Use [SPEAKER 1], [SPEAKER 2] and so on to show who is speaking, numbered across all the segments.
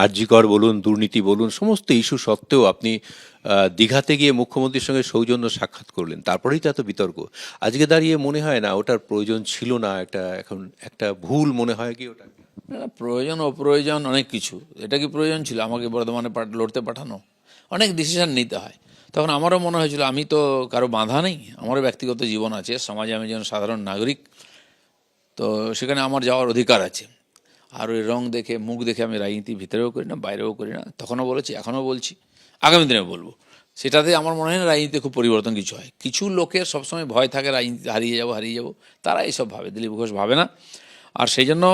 [SPEAKER 1] আরজিকর বলুন, দুর্নীতি বলুন, সমস্ত ইস্যু সত্ত্বেও আপনি দীঘাতে গিয়ে মুখ্যমন্ত্রীর সঙ্গে সৌজন্য সাক্ষাৎ করলেন, তারপরেই তো এত বিতর্ক। আজকে দাঁড়িয়ে মনে হয় না ওটার প্রয়োজন ছিল না, একটা এখন একটা ভুল মনে হয় কি ওটা?
[SPEAKER 2] না, না, প্রয়োজন অপ্রয়োজন অনেক কিছু। এটা কি প্রয়োজন ছিল আমাকে বর্ধমানে লড়তে পাঠানো? অনেক ডিসিশন নিতে হয়। তখন আমারও মনে হয়েছিল আমি তো কারো বাঁধা নেই, আমারও ব্যক্তিগত জীবন আছে, সমাজে আমি যেন সাধারণ নাগরিক, তো সেখানে আমার যাওয়ার অধিকার আছে। আর ওই রং দেখে মুখ দেখে আমি রাজনীতি ভিতরেও করি না, বাইরেও করি না। তখনও বলেছি, এখনও বলছি, আগামী দিনে বলবো। সেটাতে আমার মনে হয় না রাজনীতিতে খুব পরিবর্তন কিছু হয়। কিছু লোকের সবসময় ভয় থাকে রাজনীতি হারিয়ে যাব, তারা এইসব ভাবে, দিলীপ ঘোষ ভাবে না। আর সেই জন্য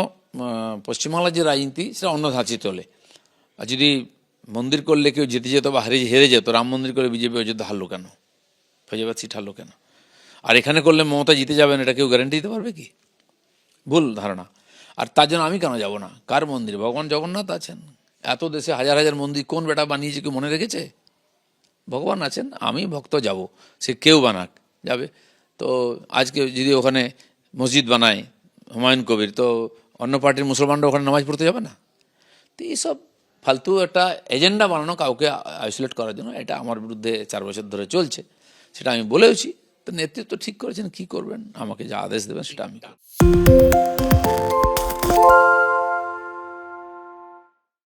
[SPEAKER 2] পশ্চিমবাংলার যে রাজনীতি সেটা অন্য ধাঁচে চলে। আর যদি মন্দির করলে কেউ জিতে যেত বা হেরে যেত, রাম মন্দির করে বিজেপি অযোধ্যা হারলো কেন, ফৈজাবাদ সিট হারলো কেন? আর এখানে করলে মমতা জিতে যাবেন, এটা কেউ গ্যারান্টি দিতে পারবে কি? ভুল ধারণা। আর তার জন্য আমি কেন যাব না? কার মন্দির? ভগবান জগন্নাথ আছেন। এত দেশে হাজার হাজার মন্দির কোন বেটা বানিয়েছে, কেউ মনে রেখেছে? ভগবান আছেন, আমি ভক্ত যাব, সে কেউ বানাক, যাবে। তো আজকে যদি ওখানে মসজিদ বানায় হুমায়ুন কবির, তো অন্য পার্টির মুসলমানরা ওখানে নামাজ পড়তে যাবে না? তো এইসব ফালতু একটা এজেন্ডা বানানো কাউকে আইসোলেট করার জন্য, এটা আমার বিরুদ্ধে 4 বছর ধরে চলছে। সেটা আমি বলেওছি। তো নেতৃত্ব ঠিক করেছেন, কি করবেন, আমাকে যা আদেশ দেবেন সেটা আমি করব।